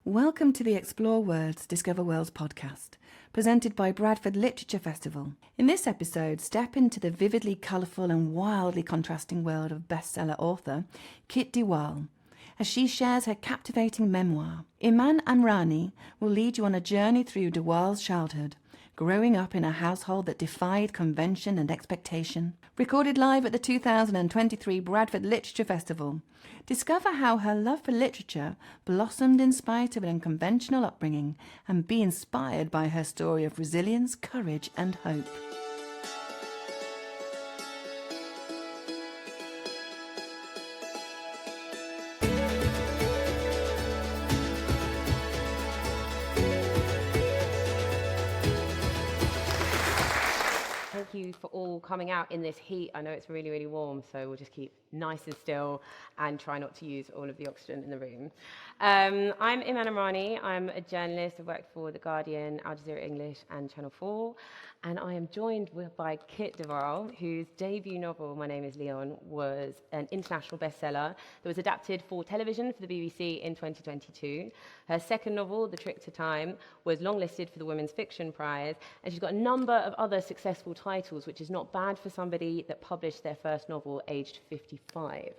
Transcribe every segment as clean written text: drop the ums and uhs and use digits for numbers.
Welcome to the Explore Words, Discover Worlds podcast, presented by Bradford Literature Festival. In this episode, step into the vividly colourful and wildly contrasting world of bestseller author Kit de Waal, as she shares her captivating memoir. Iman Amrani will lead you on a journey through de Waal's childhood, growing up in a household that defied convention and expectation. Recorded live at the 2023 Bradford Literature Festival, discover how her love for literature blossomed in spite of an unconventional upbringing and be inspired by her story of resilience, courage and hope. Thank you for all coming out in this heat. I know it's really, really warm, so we'll just keep nice and still and try not to use all of the oxygen in the room. I'm Iman Amrani. I'm a journalist. I've worked for The Guardian, Al Jazeera English and Channel 4. And I am joined by Kit de Waal, whose debut novel, My Name is Leon, was an international bestseller that was adapted for television for the BBC in 2022. Her second novel, The Trick to Time, was longlisted for the Women's Fiction Prize. And she's got a number of other successful titles, which is not bad for somebody that published their first novel aged 55.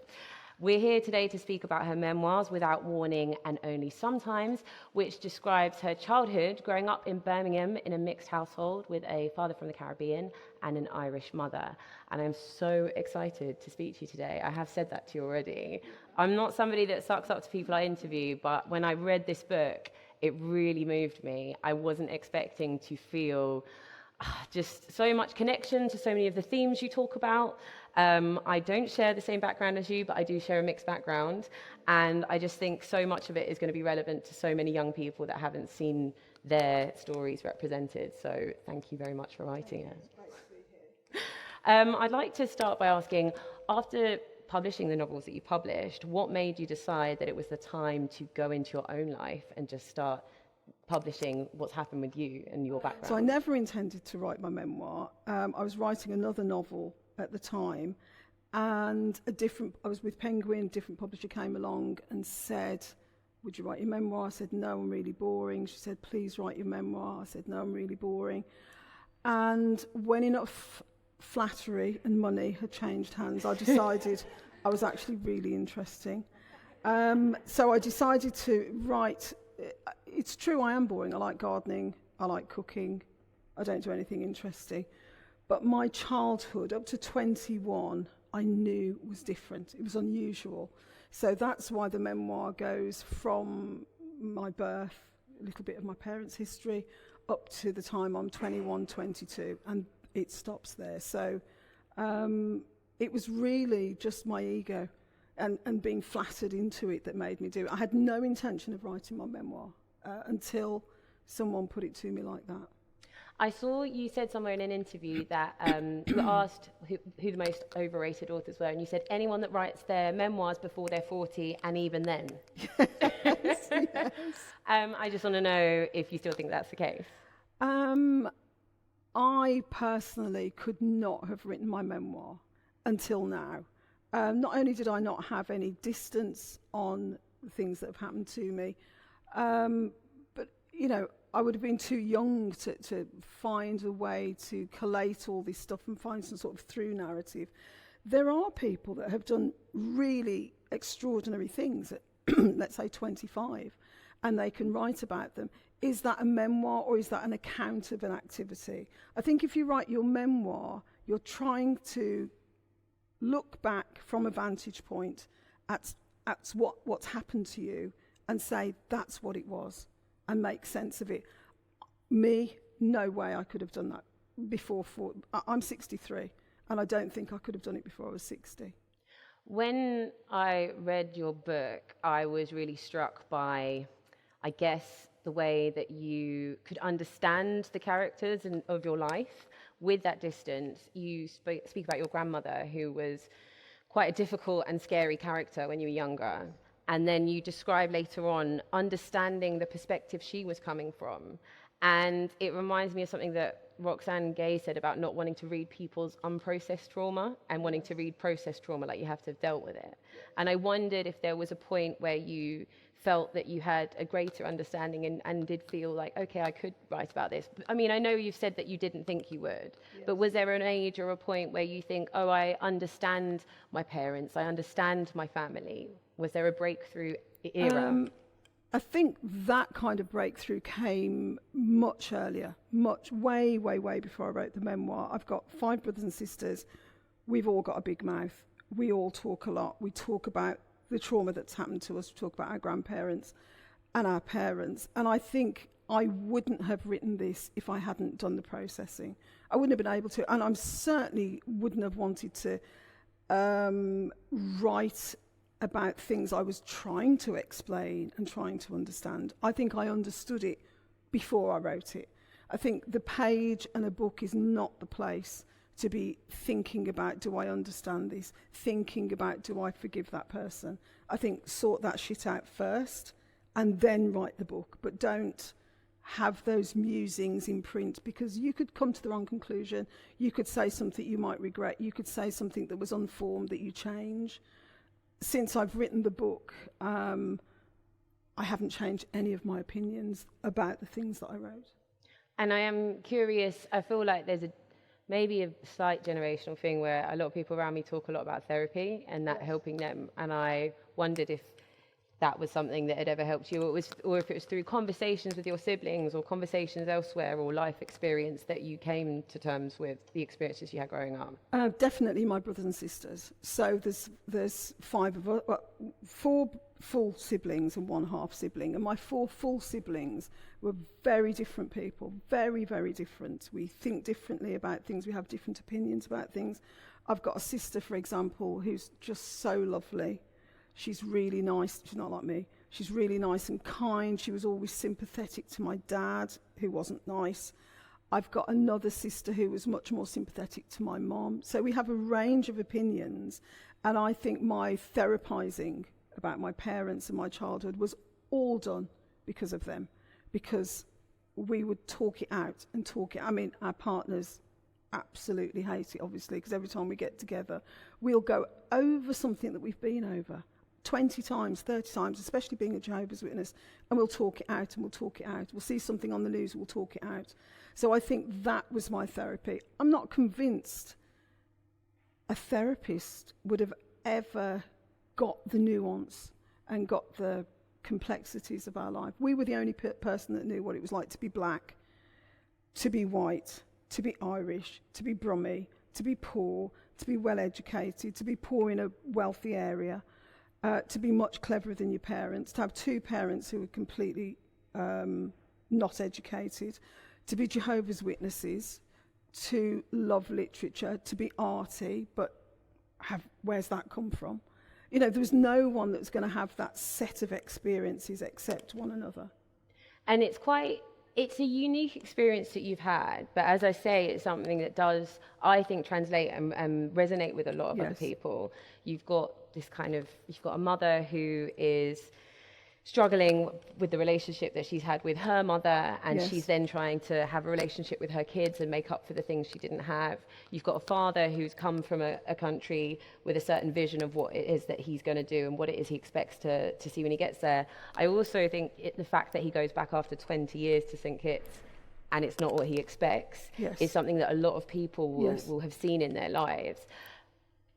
We're here today to speak about her memoirs, Without Warning and Only Sometimes, which describes her childhood growing up in Birmingham in a mixed household with a father from the Caribbean and an Irish mother. And I'm so excited to speak to you today. I have said that to you already. I'm not somebody that sucks up to people I interview, but when I read this book, it really moved me. I wasn't expecting to feel just so much connection to so many of the themes you talk about. I don't share the same background as you, but I do share a mixed background. And I just think so much of it is going to be relevant to so many young people that haven't seen their stories represented. So thank you very much for writing it. It's great to be here. I'd like to start by asking, after publishing the novels that you published, what made you decide that it was the time to go into your own life and just start publishing what's happened with you and your background? So I never intended to write my memoir. I was writing another novel at the time, and I was with Penguin. A different publisher came along and said, would you write your memoir? I said, no, I'm really boring. She said, please write your memoir. I said, no, I'm really boring. And when enough flattery and money had changed hands, I decided I was actually really interesting. So I decided to write. It's true, I am boring. I like gardening, I like cooking, I don't do anything interesting. But my childhood, up to 21, I knew was different. It was unusual. So that's why the memoir goes from my birth, a little bit of my parents' history, up to the time I'm 21, 22, and it stops there. So it was really just my ego and being flattered into it that made me do it. I had no intention of writing my memoir until someone put it to me like that. I saw you said somewhere in an interview that you were asked who the most overrated authors were, and you said anyone that writes their memoirs before they're 40, and even then. Yes, yes. I just want to know if you still think that's the case. I personally could not have written my memoir until now. Not only did I not have any distance on the things that have happened to me, but, you know, I would have been too young to find a way to collate all this stuff and find some sort of through narrative. There are people that have done really extraordinary things at, let's say, 25, and they can write about them. Is that a memoir or is that an account of an activity? I think if you write your memoir, you're trying to look back from a vantage point at what's happened to you and say that's what it was and make sense of it. Me, no way I could have done that before. I'm 63 and I don't think I could have done it before I was 60. When I read your book, I was really struck by, I guess, the way that you could understand the characters of your life. With that distance, you speak about your grandmother, who was quite a difficult and scary character when you were younger. And then you describe later on understanding the perspective she was coming from. And it reminds me of something that Roxane Gay said about not wanting to read people's unprocessed trauma and wanting to read processed trauma, like you have to have dealt with it. And I wondered if there was a point where you felt that you had a greater understanding and did feel like, okay, I could write about this? I mean, I know you've said that you didn't think you would, but was there an age or a point where you think, oh, I understand my parents, I understand my family? Was there a breakthrough era? I think that kind of breakthrough came much earlier, way before I wrote the memoir. I've got 5 brothers and sisters. We've all got a big mouth. We all talk a lot. We talk about the trauma that's happened to us. We talk about our grandparents and our parents. And I think I wouldn't have written this if I hadn't done the processing. I wouldn't have been able to. And I certainly wouldn't have wanted to write about things I was trying to explain and trying to understand. I think I understood it before I wrote it. I think the page and a book is not the place to be thinking about, do I understand this? Thinking about, do I forgive that person? I think sort that shit out first and then write the book. But don't have those musings in print, because you could come to the wrong conclusion. You could say something you might regret. You could say something that was unformed that you change. Since I've written the book, I haven't changed any of my opinions about the things that I wrote. And I am curious, I feel like there's maybe a slight generational thing where a lot of people around me talk a lot about therapy and that helping them. And I wondered if that was something that had ever helped you, or if it was through conversations with your siblings or conversations elsewhere or life experience that you came to terms with the experiences you had growing up. Definitely my brothers and sisters. So there's 5 of us, 4 full siblings and 1 half sibling. And my 4 full siblings were very different people, very, very different. We think differently about things. We have different opinions about things. I've got a sister, for example, who's just so lovely. She's really nice. She's not like me. She's really nice and kind. She was always sympathetic to my dad, who wasn't nice. I've got another sister who was much more sympathetic to my mom. So we have a range of opinions. And I think my therapizing about my parents and my childhood was all done because of them. Because we would talk it out and talk it. I mean, our partners absolutely hate it, obviously, because every time we get together, we'll go over something that we've been over 20 times, 30 times, especially being a Jehovah's Witness, and we'll talk it out and we'll talk it out. We'll see something on the news, we'll talk it out. So I think that was my therapy. I'm not convinced a therapist would have ever got the nuance and got the complexities of our life. We were the only person that knew what it was like to be black, to be white, to be Irish, to be Brummie, to be poor, to be well educated, to be poor in a wealthy area, to be much cleverer than your parents, to have 2 parents who were completely not educated, to be Jehovah's Witnesses, to love literature, to be arty, but where's that come from? You know, there was no one that was going to have that set of experiences except one another. And it's a unique experience that you've had, but as I say, it's something that does, I think, translate and resonate with a lot of other people. You've got a mother who is struggling with the relationship that she's had with her mother, and she's then trying to have a relationship with her kids and make up for the things she didn't have. You've got a father who's come from a country with a certain vision of what it is that he's going to do and what it is he expects to see when he gets there. I also think the fact that he goes back after 20 years to St. Kitts and it's not what he expects is something that a lot of people will have seen in their lives.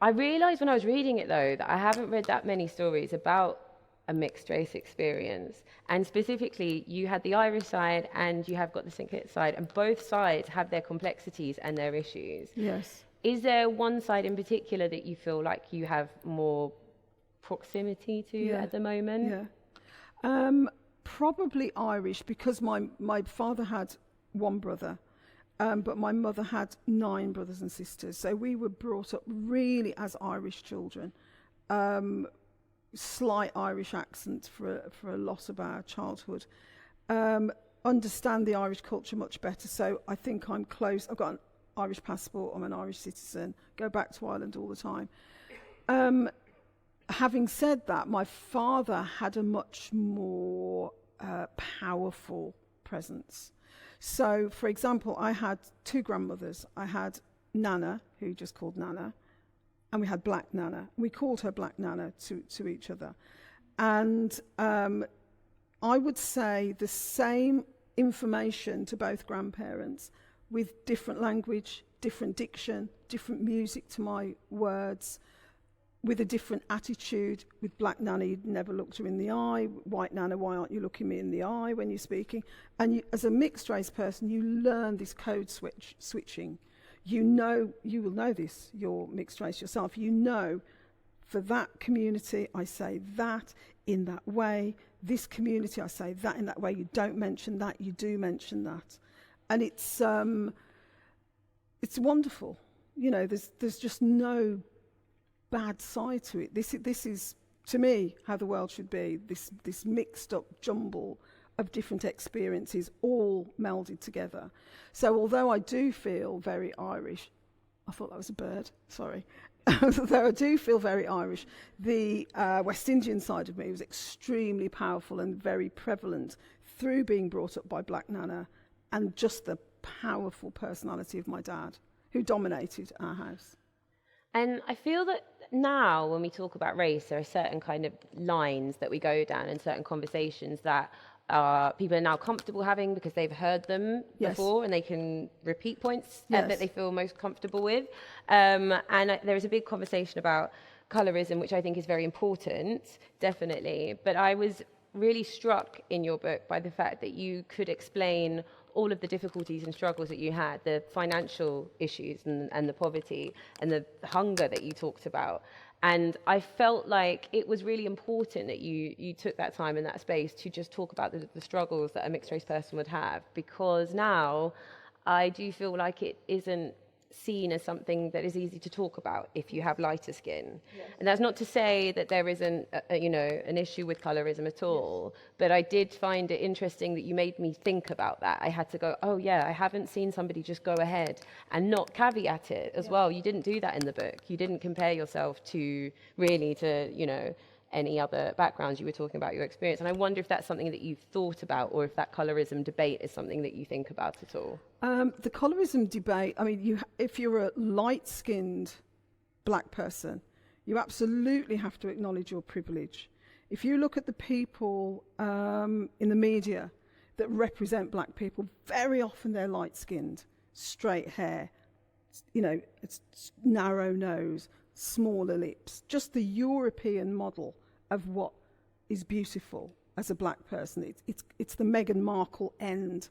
I realised when I was reading it, though, that I haven't read that many stories about a mixed race experience, and specifically you had the Irish side and you have got the St. Kitts side, and both sides have their complexities and their issues. Yes. Is there one side in particular that you feel like you have more proximity to at the moment? Probably Irish, because my father had 1 brother, but my mother had 9 brothers and sisters, so we were brought up really as Irish children. Slight Irish accent for a lot of our childhood. Understand the Irish culture much better, so I think I'm close. I've got an Irish passport, I'm an Irish citizen, go back to Ireland all the time. Having said that, my father had a much more powerful presence. So, for example, I had 2 grandmothers. I had Nana, who you just called Nana, and we had Black Nana. We called her Black Nana to each other. And I would say the same information to both grandparents with different language, different diction, different music to my words, with a different attitude. With black Nana, you'd never looked her in the eye. White Nana, why aren't you looking me in the eye when you're speaking? And you, as a mixed race person, you learn this code switching. You will know this, you're mixed race yourself. You know, for that community, I say that in that way. This community, I say that in that way. You don't mention that, you do mention that. And it's wonderful. You know, there's just no bad side to it. This is, to me, how the world should be. This mixed up jumble of different experiences all melded together. So although I do feel very Irish, I thought that was a bird, sorry. Although I do feel very Irish, the West Indian side of me was extremely powerful and very prevalent through being brought up by Black Nana and just the powerful personality of my dad, who dominated our house. And I feel that now when we talk about race, there are certain kind of lines that we go down and certain conversations that people are now comfortable having because they've heard them before, and they can repeat points that they feel most comfortable with. And there is a big conversation about colorism, which I think is very important, definitely. But I was really struck in your book by the fact that you could explain all of the difficulties and struggles that you had, the financial issues and the poverty and the hunger that you talked about. And I felt like it was really important that you took that time in that space to just talk about the struggles that a mixed race person would have, because now I do feel like it isn't seen as something that is easy to talk about if you have lighter skin. Yes. And that's not to say that there isn't an issue with colorism at all, but I did find it interesting that you made me think about that. I had to go, oh yeah, I haven't seen somebody just go ahead and not caveat it as well. You didn't do that in the book. You didn't compare yourself to any other backgrounds. You were talking about your experience, and I wonder if that's something that you've thought about, or if that colorism debate is something that you think about at all. The colorism debate, I mean, if you're a light-skinned black person, you absolutely have to acknowledge your privilege. If you look at the people in the media that represent black people, very often they're light-skinned, straight hair, it's narrow nose, smaller lips, just the European model of what is beautiful as a black person. It's the Meghan Markle end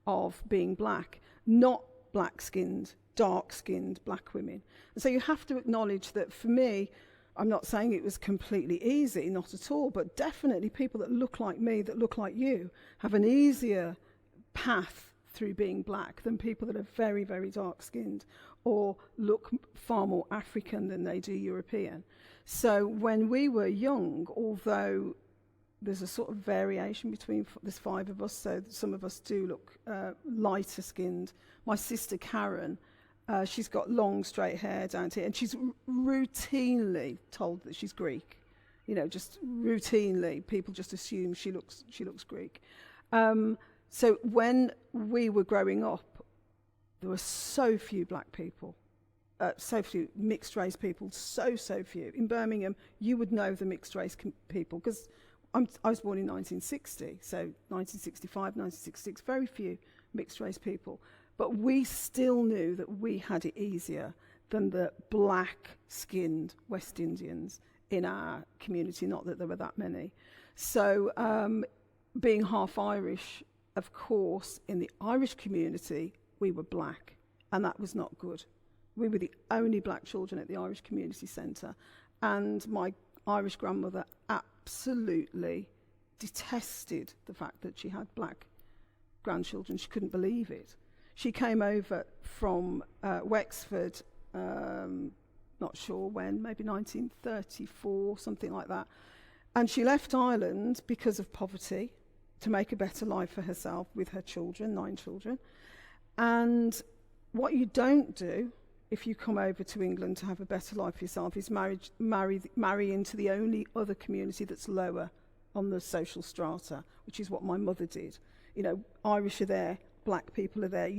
of being black, not black-skinned, dark-skinned black women. And so you have to acknowledge that for me, I'm not saying it was completely easy, not at all, but definitely people that look like me, that look like you, have an easier path through being black than people that are very, very dark-skinned or look far more African than they do European. So when we were young, although there's a sort of variation between, there's 5 of us, so some of us do look lighter skinned. My sister Karen, she's got long straight hair down to here, and she's routinely told that she's Greek. Just routinely, people just assume she looks Greek. So when we were growing up, there were so few black people, so few mixed race people, so few. In Birmingham, you would know the mixed race people, because I was born in 1960, so 1965, 1966, very few mixed race people. But we still knew that we had it easier than the black-skinned West Indians in our community, not that there were that many. So being half Irish, of course, in the Irish community, we were black, and that was not good. We were the only black children at the Irish Community Centre, and my Irish grandmother absolutely detested the fact that she had black grandchildren. She couldn't believe it. She came over from Wexford, not sure when, maybe 1934, something like that, and she left Ireland because of poverty to make a better life for herself with her children, 9 children. And what you don't do if you come over to England to have a better life for yourself is marry into the only other community that's lower on the social strata, which is what my mother did. Irish are there, black people are there.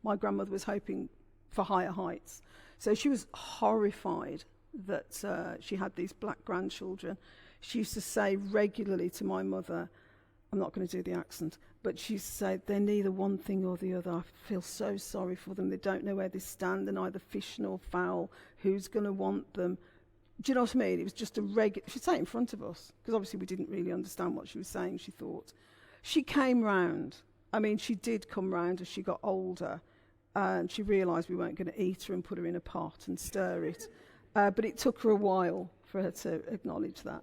My grandmother was hoping for higher heights. So she was horrified that she had these black grandchildren. She used to say regularly to my mother, I'm not going to do the accent, but she used to say, they're neither one thing or the other. I feel so sorry for them. They don't know where they stand. They're neither fish nor fowl. Who's going to want them? Do you know what I mean? It was just a regular... She'd say it in front of us, because obviously we didn't really understand what she was saying, she thought. She came round. I mean, she did come round as she got older, and she realised we weren't going to eat her and put her in a pot and stir it. But it took her a while for her to acknowledge that.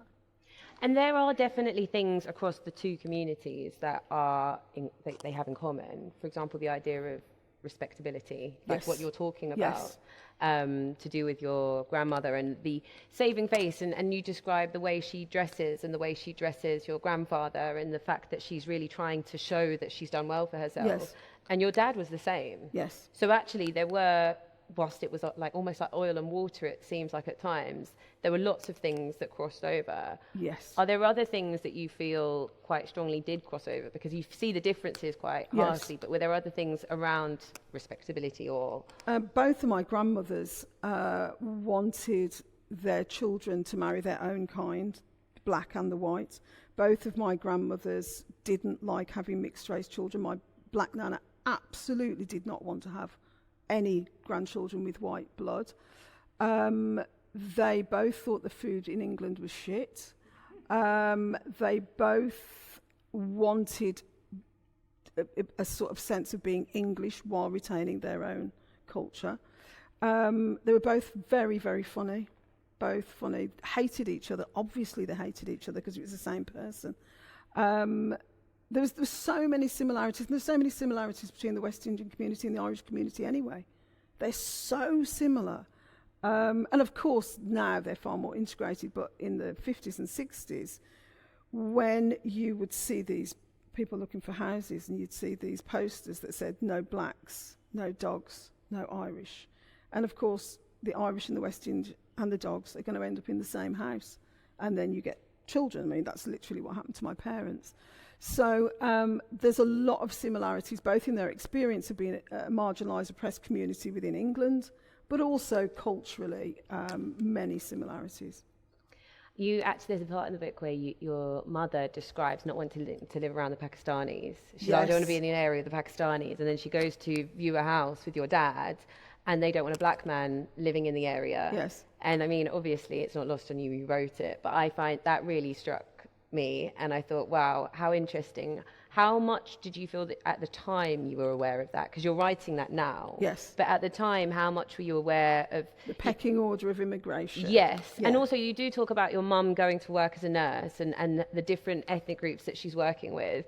And there are definitely things across the two communities that they have in common. For example, the idea of respectability, like what you're talking about, to do with your grandmother and the saving face. And you describe the way she dresses and the way she dresses your grandfather and the fact that she's really trying to show that she's done well for herself. Yes. And your dad was the same. Yes. So actually there were, whilst it was like almost like oil and water, it seems like at times, there were lots of things that crossed over. Yes. Are there other things that you feel quite strongly did cross over? Because you see the differences quite harshly, but were there other things around respectability or... Both of my grandmothers wanted their children to marry their own kind, the black and the white. Both of my grandmothers didn't like having mixed-race children. My black nana absolutely did not want to have any grandchildren with white blood. They both thought the food in England was shit. They both wanted a sort of sense of being English while retaining their own culture. They were both very, very funny. Both funny. Hated each other. Obviously they hated each other because it was the same person. There was so many similarities. And there's so many similarities between the West Indian community and the Irish community anyway. They're so similar. And of course, now they're far more integrated, but in the 50s and 60s, when you would see these people looking for houses and you'd see these posters that said, no blacks, no dogs, no Irish. And of course, the Irish and the West Indian and the dogs are going to end up in the same house. And then you get children. I mean, that's literally what happened to my parents. So there's a lot of similarities, both in their experience of being a marginalised, oppressed community within England, but also culturally, many similarities. There's a part in the book where your mother describes not wanting to live around the Pakistanis. She's like, I don't want to be in the area of the Pakistanis. And then she goes to view a house with your dad, and they don't want a black man living in the area. Yes. And I mean, obviously, it's not lost on you wrote it, but I find that really struck me, and I thought, wow, how interesting. How much did you feel that at the time you were aware of that? Because you're writing that now. Yes. But at the time, how much were you aware of the pecking order of immigration? Yes. Yeah. And also you do talk about your mum going to work as a nurse and the different ethnic groups that she's working with.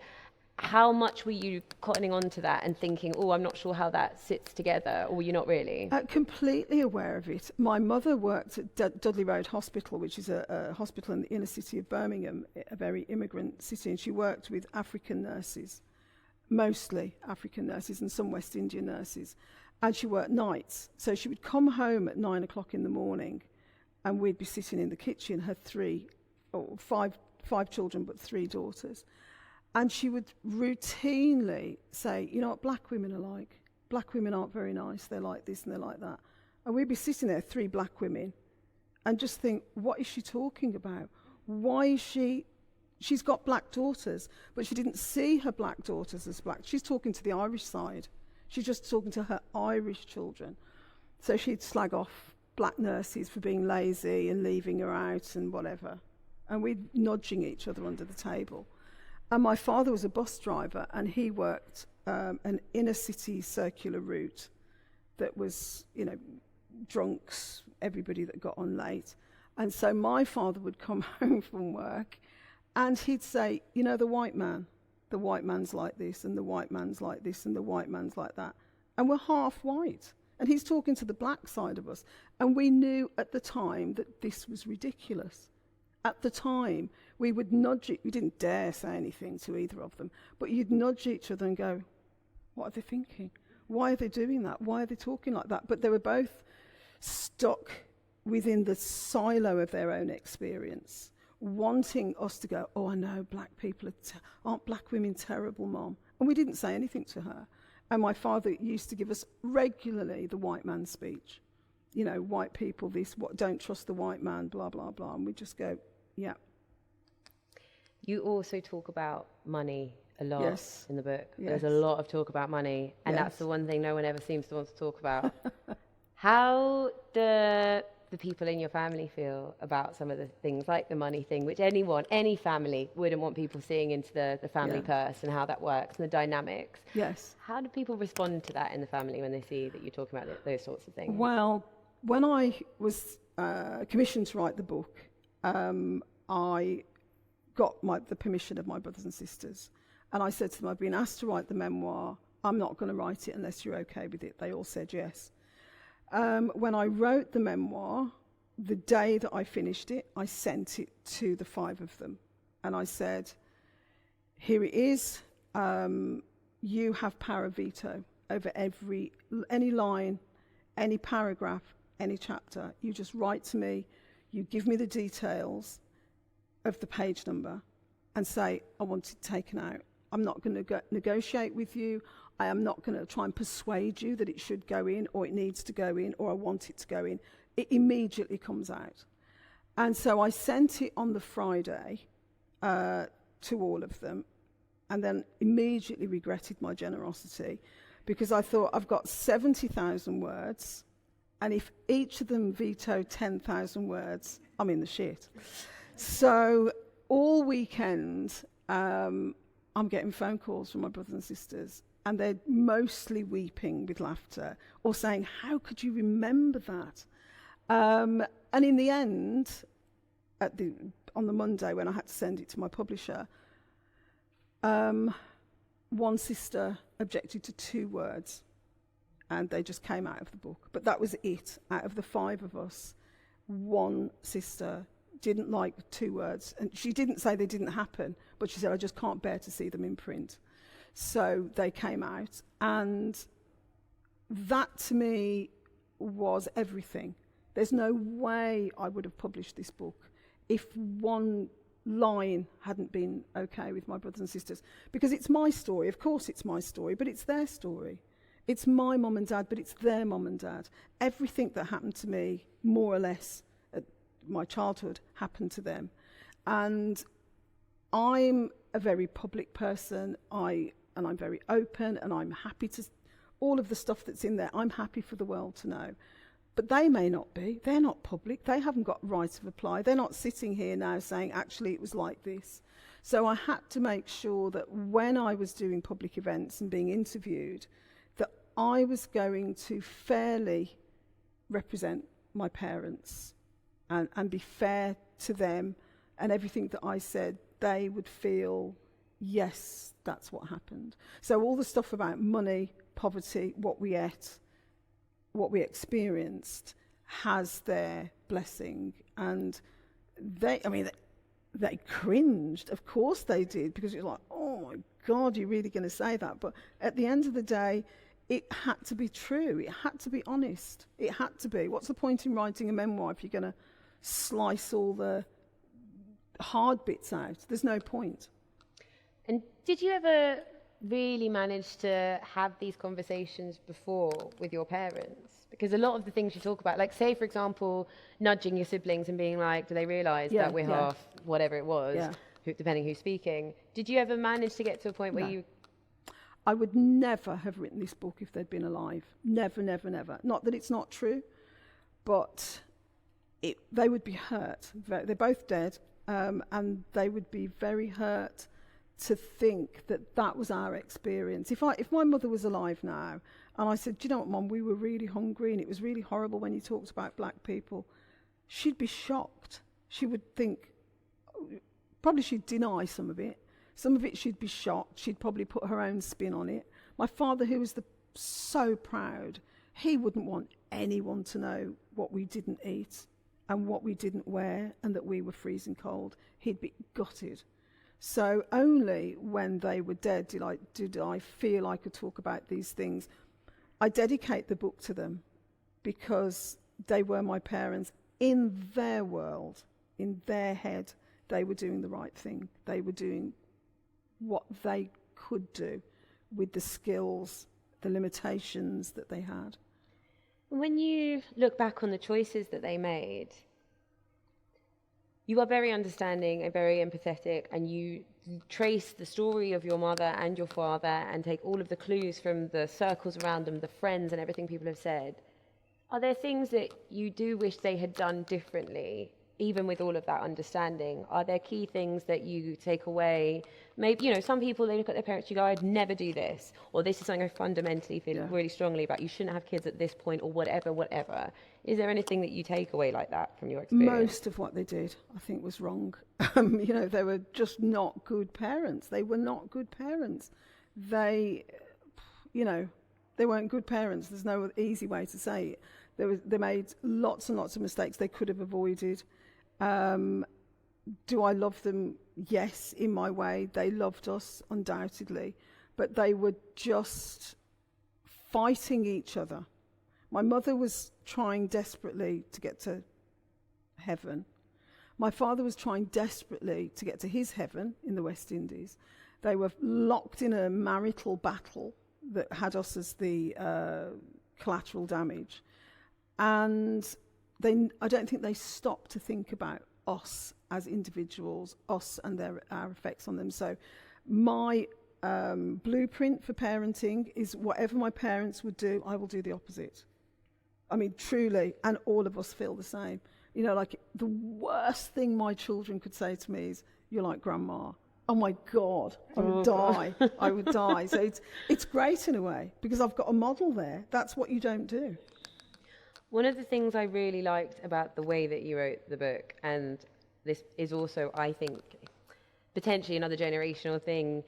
How much were you cottoning on to that and thinking, oh, I'm not sure how that sits together, or were you not really? Completely aware of it. My mother worked at Dudley Road Hospital, which is a hospital in the inner city of Birmingham, a very immigrant city, and she worked with African nurses, mostly African nurses and some West Indian nurses. And she worked nights. So she would come home at 9 o'clock in the morning and we'd be sitting in the kitchen, her five children, but 3 daughters. And she would routinely say, you know what black women are like? Black women aren't very nice. They're like this and they're like that. And we'd be sitting there, 3 black women, and just think, what is she talking about? Why is she's got black daughters, but she didn't see her black daughters as black. She's talking to the Irish side. She's just talking to her Irish children. So she'd slag off black nurses for being lazy and leaving her out and whatever. And we'd nudging each other under the table. And my father was a bus driver, and he worked an inner city circular route that was, drunks, everybody that got on late. And so my father would come home from work and he'd say, the white man's like this, and the white man's like this, and the white man's like that. And we're half white. And he's talking to the black side of us. And we knew at the time that this was ridiculous. At the time, we would nudge it. We didn't dare say anything to either of them, but you'd nudge each other and go, what are they thinking? Why are they doing that? Why are they talking like that? But they were both stuck within the silo of their own experience, wanting us to go, oh, I know, black people aren't black women terrible, Mom? And we didn't say anything to her. And my father used to give us regularly the white man speech. White people, don't trust the white man, blah, blah, blah. And we just go, yeah, You also talk about money a lot Yes. in the book. Yes. There's a lot of talk about money, and Yes. that's the one thing no one ever seems to want to talk about. How do the people in your family feel about some of the things like the money thing, which any family wouldn't want people seeing into the family purse and how that works and the dynamics? Yes. How do people respond to that in the family when they see that you're talking about those sorts of things? Well, when I was commissioned to write the book, I got the permission of my brothers and sisters. And I said to them, I've been asked to write the memoir. I'm not going to write it unless you're okay with it. They all said yes. When I wrote the memoir, the day that I finished it, I sent it to the 5 of them. And I said, here it is. You have power of veto over any line, any paragraph, any chapter. You just write to me. You give me the details of the page number and say, I want it taken out. I'm not going to negotiate with you. I am not going to try and persuade you that it should go in or it needs to go in or I want it to go in. It immediately comes out. And so I sent it on the Friday to all of them and then immediately regretted my generosity because I thought I've got 70,000 words and if each of them vetoed 10,000 words, I'm in the shit. So all weekend, I'm getting phone calls from my brothers and sisters, and they're mostly weeping with laughter or saying, how could you remember that? And in the end, on the Monday when I had to send it to my publisher, one sister objected to 2 words, and they just came out of the book. But that was it. Out of the 5 of us, one sister didn't like 2 words. And she didn't say they didn't happen, but she said, I just can't bear to see them in print. So they came out. And that to me was everything. There's no way I would have published this book if one line hadn't been okay with my brothers and sisters. Because it's my story. Of course it's my story, but it's their story. It's my mum and dad, but it's their mum and dad. Everything that happened to me, more or less, my childhood happened to them. And I'm a very public person, and I'm very open, and I'm happy to, all of the stuff that's in there, I'm happy for the world to know. But they may not be. They're not public. They haven't got right of reply. They're not sitting here now saying, actually, it was like this. So I had to make sure that when I was doing public events and being interviewed, that I was going to fairly represent my parents and be fair to them, and everything that I said, they would feel, yes, that's what happened. So all the stuff about money, poverty, what we ate, what we experienced, has their blessing. And they cringed. Of course they did, because it was like, oh my God, you're really going to say that? But at the end of the day, it had to be true. It had to be honest. It had to be. What's the point in writing a memoir if you're going to slice all the hard bits out? There's no point. And did you ever really manage to have these conversations before with your parents? Because a lot of the things you talk about, like say, for example, nudging your siblings and being like, do they realise that we're half whatever it was, depending who's speaking? Did you ever manage to get to a point where you... I would never have written this book if they'd been alive. Never, never, never. Not that it's not true, but they would be hurt. They're both dead, and they would be very hurt to think that that was our experience. If my mother was alive now, and I said, do you know what, Mum, we were really hungry, and it was really horrible when you talked about black people, she'd be shocked. She would think, probably she'd deny some of it. Some of it she'd be shocked. She'd probably put her own spin on it. My father, who was so proud, he wouldn't want anyone to know what we didn't eat and what we didn't wear and that we were freezing cold. He'd be gutted. So only when they were dead did I feel I could talk about these things. I dedicate the book to them because they were my parents. In their world, in their head, they were doing the right thing. They were doing what they could do with the skills, the limitations that they had. When you look back on the choices that they made, you are very understanding and very empathetic, and you trace the story of your mother and your father and take all of the clues from the circles around them, the friends and everything people have said. Are there things that you do wish they had done differently, even with all of that understanding? Are there key things that you take away? Maybe, you know, some people, they look at their parents, you go, I'd never do this, or this is something I fundamentally feel really strongly about. You shouldn't have kids at this point, or whatever. Is there anything that you take away like that from your experience? Most of what they did, I think, was wrong. You know, they were just not good parents. They were not good parents. They, you know, they weren't good parents. There's no easy way to say it. They made lots and lots of mistakes they could have avoided. Do I love them? Yes, in my way. They loved us, undoubtedly. But they were just fighting each other. My mother was trying desperately to get to heaven. My father was trying desperately to get to his heaven in the West Indies. They were locked in a marital battle that had us as the collateral damage. And I don't think they stopped to think about us as individuals, us and our effects on them. So my blueprint for parenting is whatever my parents would do, I will do the opposite. I mean, truly, and all of us feel the same. You know, like the worst thing my children could say to me is, you're like grandma. Oh my God, I would die. I would die. So it's great in a way, because I've got a model there. That's what you don't do. One of the things I really liked about the way that you wrote the book, and this is also, I think, potentially another generational thing.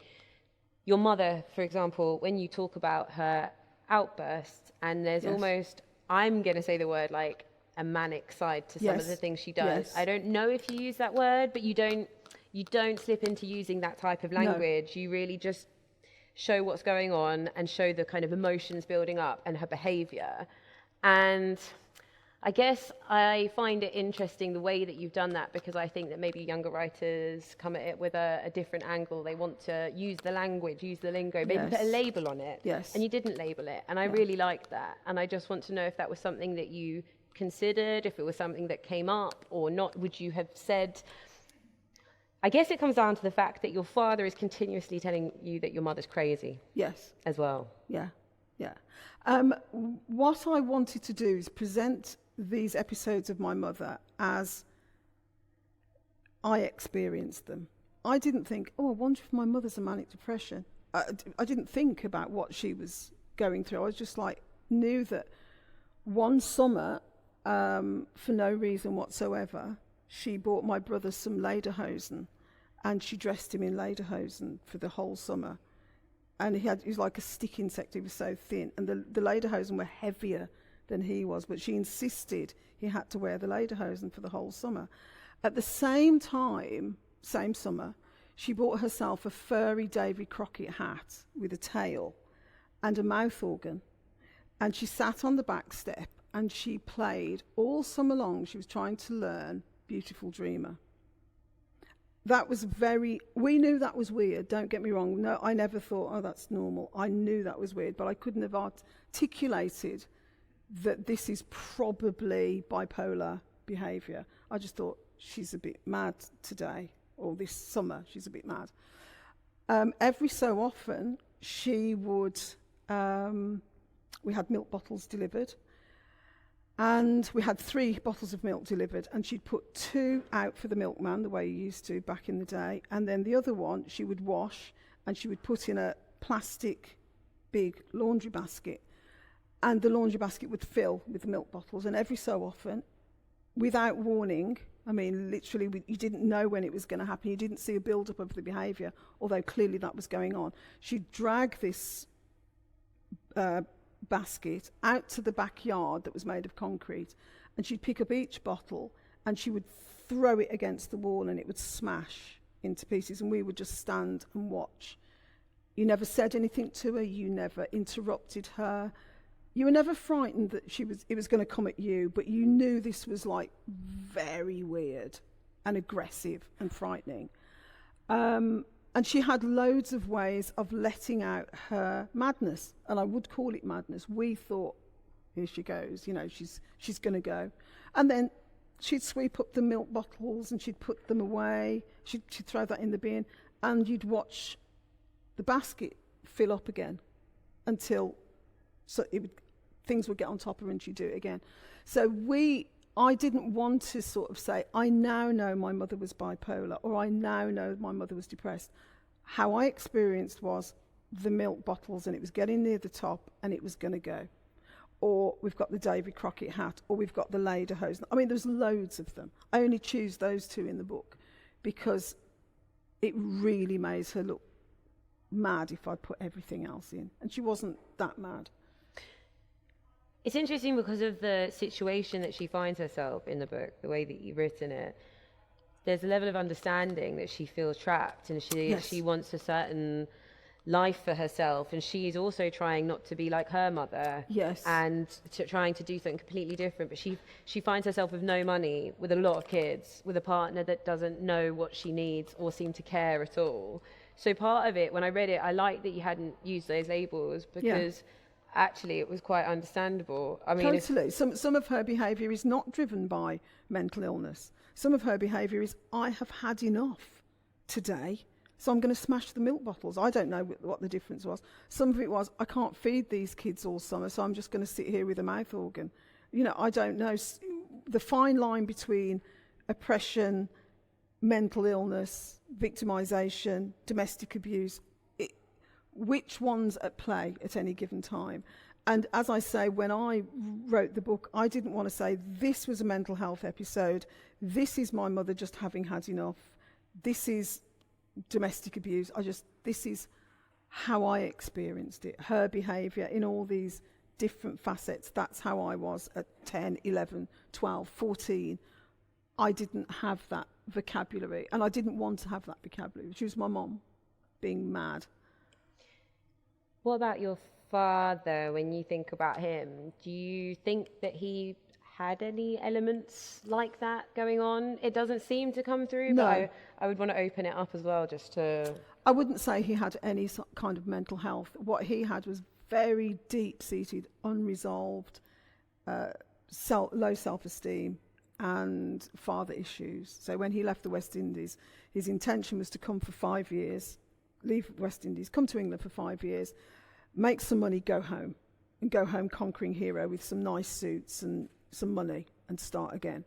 Your mother, for example, when you talk about her outbursts, and there's almost, I'm going to say the word, like a manic side to some of the things she does. Yes. I don't know if you use that word, but you don't slip into using that type of language. No. You really just show what's going on and show the kind of emotions building up and her behavior. And I guess I find it interesting the way that you've done that, because I think that maybe younger writers come at it with a different angle. They want to use the language, use the lingo, maybe put a label on it. Yes. And you didn't label it. And I really like that. And I just want to know if that was something that you considered, if it was something that came up or not. Would you have said... I guess it comes down to the fact that your father is continuously telling you that your mother's crazy. Yes. As well. Yeah. What I wanted to do is present these episodes of my mother as I experienced them. I didn't think, I wonder if my mother's a manic depression. I didn't think about what she was going through. I was just like, knew that one summer, for no reason whatsoever, she bought my brother some lederhosen, and she dressed him in lederhosen for the whole summer. And he was like a stick insect. He was so thin. And the lederhosen were heavier than he was. But she insisted he had to wear the lederhosen for the whole summer. At the same time, same summer, she bought herself a furry Davy Crockett hat with a tail and a mouth organ. And she sat on the back step and she played all summer long. She was trying to learn Beautiful Dreamer. That was we knew that was weird, don't get me wrong. No, I never thought, that's normal. I knew that was weird, but I couldn't have articulated that this is probably bipolar behaviour. I just thought, she's a bit mad today, or this summer, she's a bit mad. Every so often, she would, we had milk bottles delivered, and we had 3 bottles of milk delivered, and she'd put 2 out for the milkman, the way you used to back in the day, and then the other one she would wash, and she would put in a plastic big laundry basket, and the laundry basket would fill with the milk bottles. And every so often, without warning, I mean, literally, you didn't know when it was going to happen. You didn't see a build-up of the behaviour, although clearly that was going on. She'd drag this basket out to the backyard that was made of concrete, and she'd pick up each bottle and she would throw it against the wall, and it would smash into pieces, and we would just stand and watch. You never said anything to her, you never interrupted her, you were never frightened that it was going to come at you, but you knew this was like very weird and aggressive and frightening. And she had loads of ways of letting out her madness, and I would call it madness. We thought, here she goes, she's going to go. And then she'd sweep up the milk bottles and she'd put them away. She'd throw that in the bin, and you'd watch the basket fill up again until things would get on top of her and she'd do it again. So I didn't want to sort of say, I now know my mother was bipolar, or I now know my mother was depressed. How I experienced was the milk bottles, and it was getting near the top and it was going to go. Or we've got the Davy Crockett hat, or we've got the lederhosen. I mean, there's loads of them. I only choose those two in the book because it really made her look mad if I put everything else in. And she wasn't that mad. It's interesting because of the situation that she finds herself in the book, the way that you've written it. There's a level of understanding that she feels trapped, and she wants a certain life for herself, and she's also trying not to be like her mother. Yes. And trying to do something completely different, but she finds herself with no money, with a lot of kids, with a partner that doesn't know what she needs or seem to care at all. So part of it, when I read it, I liked that you hadn't used those labels, because actually it was quite understandable. I mean, totally. Some of her behaviour is not driven by mental illness. Some of her behaviour is, I have had enough today, so I'm going to smash the milk bottles. I don't know what the difference was. Some of it was, I can't feed these kids all summer, so I'm just going to sit here with a mouth organ. You know, I don't know. The fine line between oppression, mental illness, victimisation, domestic abuse, which one's at play at any given time. And as I say, when I wrote the book, I didn't want to say this was a mental health episode, this is my mother just having had enough, this is domestic abuse. This is how I experienced it, her behaviour in all these different facets. That's how I was at 10, 11, 12, 14. I didn't have that vocabulary, and I didn't want to have that vocabulary. She was my mom being mad. What about your father, when you think about him? Do you think that he had any elements like that going on? It doesn't seem to come through, no. But I would want to open it up as well, just to... I wouldn't say he had any kind of mental health. What he had was very deep-seated, unresolved, low self-esteem and father issues. So when he left the West Indies, his intention was to come for 5 years, leave West Indies, come to England for 5 years, make some money, go home, and go home conquering hero with some nice suits and some money, and start again.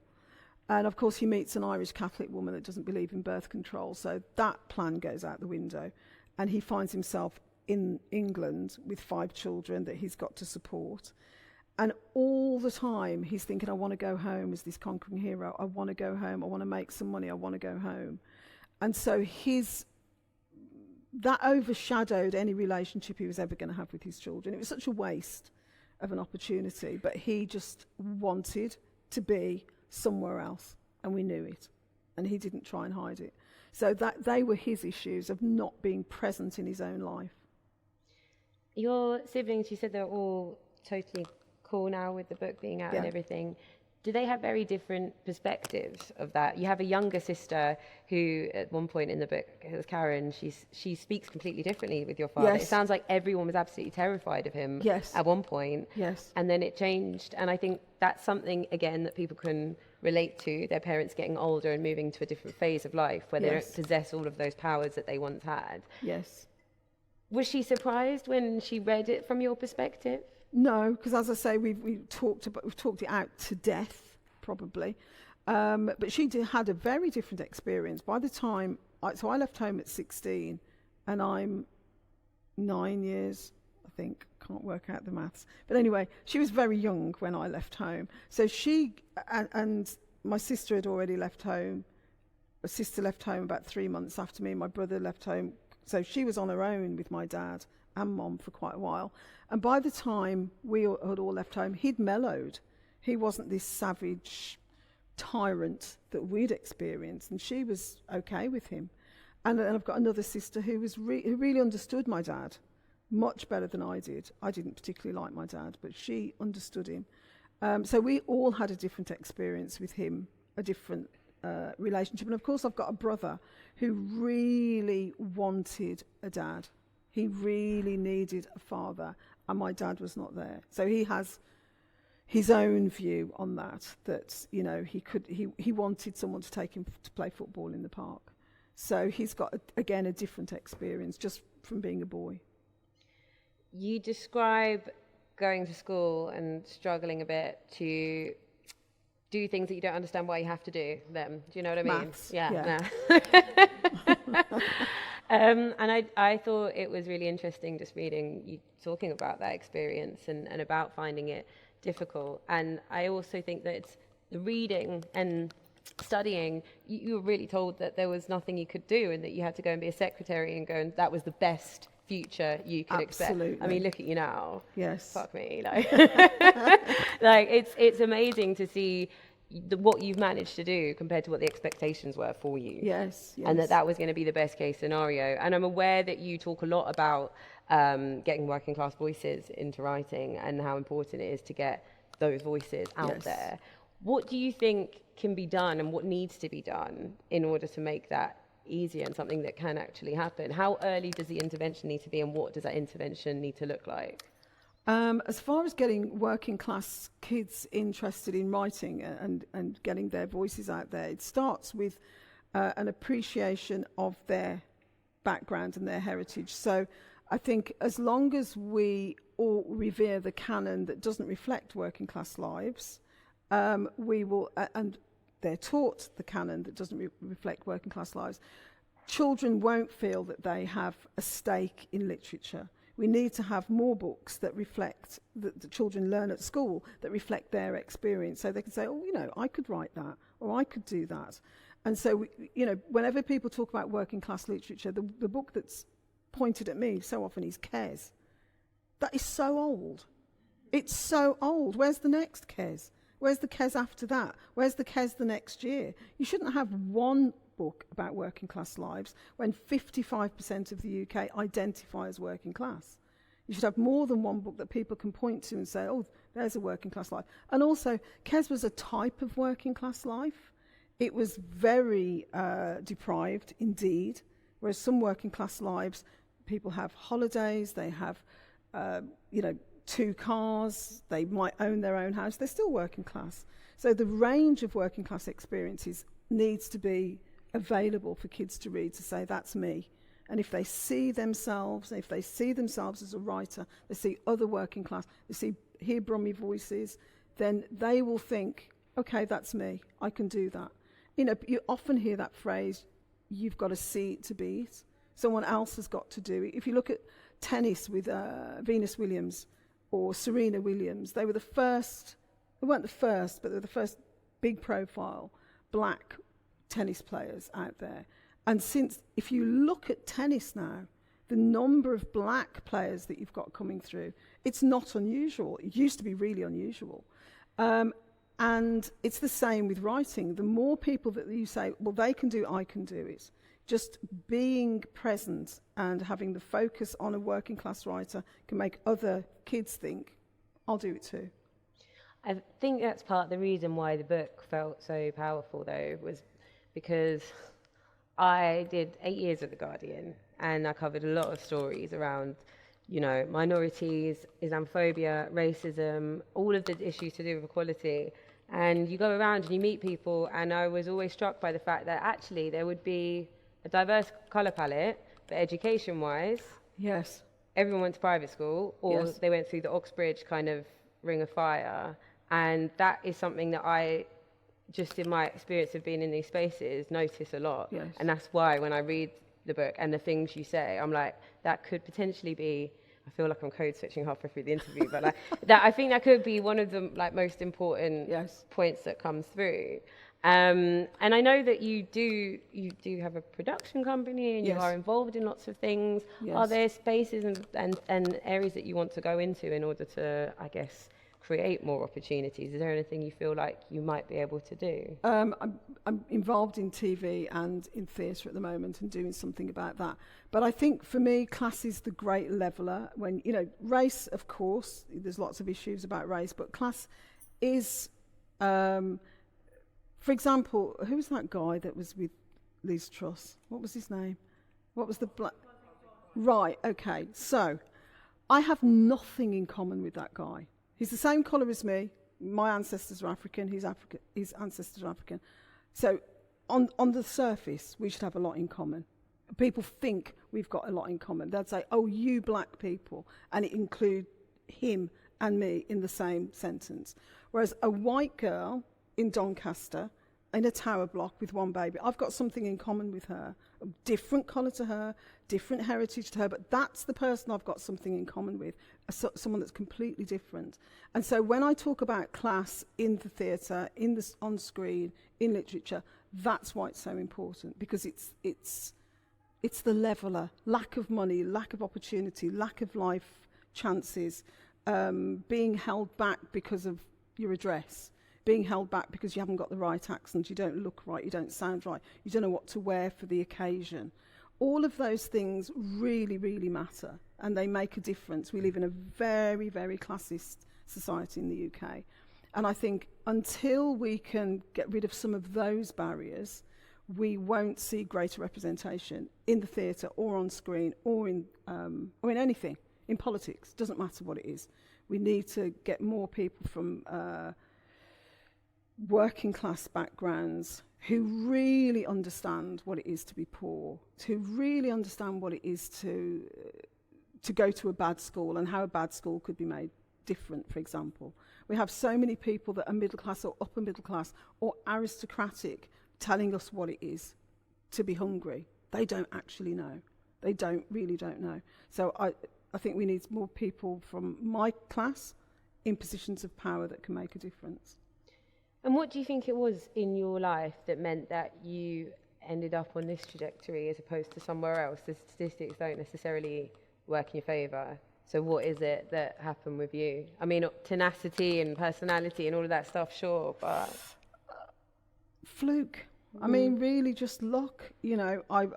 And of course he meets an Irish Catholic woman that doesn't believe in birth control, so that plan goes out the window, and he finds himself in England with 5 children that he's got to support. And all the time he's thinking, I want to go home as this conquering hero, I want to go home, I want to make some money, I want to go home. And so that overshadowed any relationship he was ever going to have with his children. It was such a waste of an opportunity, but he just wanted to be somewhere else, and we knew it, and he didn't try and hide it. So that they were his issues of not being present in his own life. Your siblings, you said they're all totally cool now with the book being out and everything. Do they have very different perspectives of that? You have a younger sister who, at one point in the book, it was Karen, she speaks completely differently with your father. Yes. It sounds like everyone was absolutely terrified of him at one point. Yes. And then it changed. And I think that's something, again, that people can relate to, their parents getting older and moving to a different phase of life where they don't possess all of those powers that they once had. Yes. Was she surprised when she read it from your perspective? No, because as I say, we've talked it out to death, probably. But she had a very different experience. By the time, I left home at 16, and I'm 9 years, I think, can't work out the maths. But anyway, she was very young when I left home. So she, and my sister had already left home. My sister left home about 3 months after me. My brother left home. So she was on her own with my dad and mom for quite a while. And by the time we had all left home, he'd mellowed. He wasn't this savage tyrant that we'd experienced, and she was okay with him. And I've got another sister who who really understood my dad much better than I did. I didn't particularly like my dad, but she understood him. So we all had a different experience with him, a different relationship. And of course I've got a brother who really wanted a dad. He really needed a father, and my dad was not there. So he has his own view on that he wanted someone to take him to play football in the park. So he's got, again, a different experience just from being a boy. You describe going to school and struggling a bit to do things that you don't understand why you have to do them. Do you know what I mean? Maths. Yeah. And I thought it was really interesting just reading you talking about that experience and about finding it difficult. And I also think that it's the reading and studying, you were really told that there was nothing you could do and that you had to go and be a secretary and go, and that was the best future you could Absolutely. expect. I mean, look at you now. Yes. Fuck me. Like, like it's amazing to see what you've managed to do compared to what the expectations were for you. Yes. And that was going to be the best case scenario. And I'm aware that you talk a lot about getting working class voices into writing and how important it is to get those voices out there. What do you think can be done and what needs to be done in order to make that easier and something that can actually happen? How early does the intervention need to be and what does that intervention need to look like? As far as getting working class kids interested in writing and getting their voices out there, it starts with an appreciation of their background and their heritage. So I think as long as we all revere the canon that doesn't reflect working class lives, we will, and they're taught the canon that doesn't reflect working class lives, children won't feel that they have a stake in literature. We need to have more books that reflect, that the children learn at school, that reflect their experience. So they can say, I could write that, or I could do that. And so, whenever people talk about working class literature, the book that's pointed at me so often is Kes. That is so old. It's so old. Where's the next Kes? Where's the Kes after that? Where's the Kes the next year? You shouldn't have one book about working class lives when 55% of the UK identify as working class. You should have more than one book that people can point to and say, there's a working class life. And also, Kes was a type of working class life. It was very deprived indeed, whereas some working class lives, people have holidays, they have, 2 cars, they might own their own house, they're still working class. So the range of working class experiences needs to be available for kids to read, to say, that's me. And if they see themselves as a writer, they see other working class, they hear Brummie voices, then they will think, okay, that's me, I can do that. You often hear that phrase, you've got to see it to be it. Someone else has got to do it. If you look at tennis with Venus Williams or Serena Williams, they weren't the first, but they were the first big profile black tennis players out there. And if you look at tennis now, the number of black players that you've got coming through, it's not unusual. It used to be really unusual. And it's the same with writing. The more people that you say, they can do, I can do it. Just being present and having the focus on a working class writer can make other kids think, I'll do it too. I think that's part of the reason why the book felt so powerful, though, was because I did 8 years at The Guardian and I covered a lot of stories around, minorities, Islamophobia, racism, all of the issues to do with equality. And you go around and you meet people, and I was always struck by the fact that actually there would be a diverse colour palette, but education-wise, yes, everyone went to private school, or yes, they went through the Oxbridge kind of ring of fire. And that is something that I, just in my experience of being in these spaces, notice a lot. yes. And that's why when I read the book and the things you say, I'm like, that could potentially be, I feel like I'm code switching halfway through the interview, but I think that could be one of the most important points that comes through. And I know that you do have a production company and you are involved in lots of things. Yes. Are there spaces and areas that you want to go into in order to, I guess, create more opportunities? Is there anything you feel like you might be able to do? I'm involved in TV and in theatre at the moment and doing something about that. But I think for me, class is the great leveller. When, race, of course, there's lots of issues about race, but class is, for example, who was that guy that was with Liz Truss? What was his name? What was the black? Right, okay. So I have nothing in common with that guy. He's the same colour as me. my ancestors are African, his ancestors are African. So on the surface, we should have a lot in common. People think we've got a lot in common. They'd say, oh, you black people, and it include him and me in the same sentence. Whereas a white girl in Doncaster, in a tower block with one baby, I've got something in common with her, a different colour to her, different heritage to her, but that's the person I've got something in common with, someone that's completely different. And so when I talk about class in the theatre, on screen, in literature, that's why it's so important, because it's the leveller. Lack of money, lack of opportunity, lack of life chances, being held back because of your address, being held back because you haven't got the right accent, you don't look right, you don't sound right, you don't know what to wear for the occasion. All of those things really, really matter, and they make a difference. We live in a very, very classist society in the UK. And I think until we can get rid of some of those barriers, we won't see greater representation in the theatre or on screen or in anything, in politics. Doesn't matter what it is. We need to get more people from working class backgrounds who really understand what it is to be poor, who really understand what it is to go to a bad school and how a bad school could be made different, for example. We have so many people that are middle class or upper middle class or aristocratic telling us what it is to be hungry. They don't actually know. They really don't know. So I think we need more people from my class in positions of power that can make a difference. And what do you think it was in your life that meant that you ended up on this trajectory as opposed to somewhere else? The statistics don't necessarily work in your favour. So what is it that happened with you? I mean, tenacity and personality and all of that stuff, sure, but... Fluke. I mean, really just luck. You know, I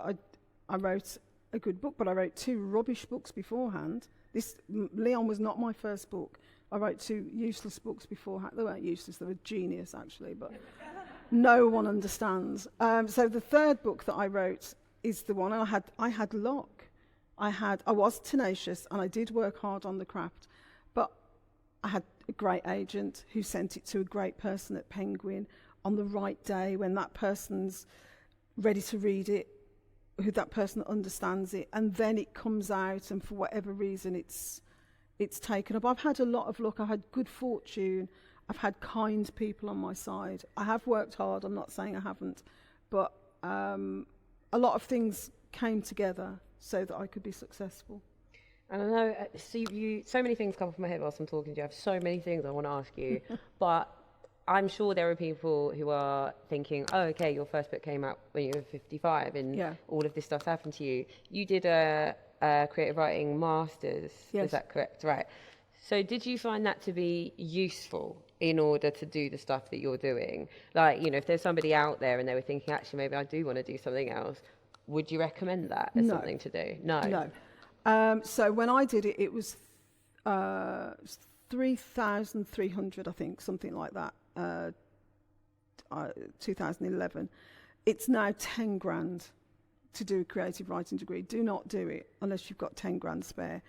wrote a good book, but I wrote 2 rubbish books beforehand. Leon was not my first book. I wrote 2 useless books beforehand. They weren't useless, they were genius, actually, but no one understands. So the 3rd book that I wrote is the one, and I had luck. I was tenacious, and I did work hard on the craft, but I had a great agent who sent it to a great person at Penguin on the right day when that person's ready to read it, who that person understands it, and then it comes out, and for whatever reason it's taken up. I've had a lot of luck. I've had good fortune. I've had kind people on my side. I have worked hard. I'm not saying I haven't, but a lot of things came together so that I could be successful. And I know, so many things come from my head whilst I'm talking to you. I have so many things I want to ask you, but I'm sure there are people who are thinking, oh, okay, your first book came out when you were 55 and all of this stuff happened to you. You did a creative writing master's, is that correct? Right. So did you find that to be useful in order to do the stuff that you're doing? Like, you know, if there's somebody out there and they were thinking, actually, maybe I do want to do something else, would you recommend that as something to do? No. So when I did it, it was 3,300, I think, something like that, 2011. It's now 10 grand to do a creative writing degree. Do not do it unless you've got 10 grand spare.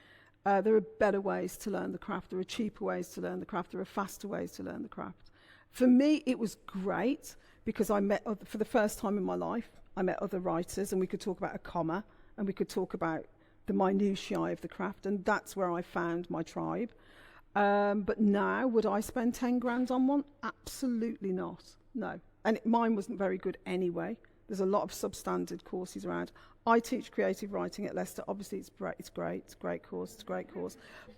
There are better ways to learn the craft. There are cheaper ways to learn the craft. There are faster ways to learn the craft. For me, it was great because I met, for the first time in my life, I met other writers, and we could talk about a comma, and we could talk about the minutiae of the craft, and that's where I found my tribe. But now, would I spend 10 grand on one? Absolutely not. No. And mine wasn't very good anyway. There's a lot of substandard courses around. I teach creative writing at Leicester. Obviously, it's great. It's a great course.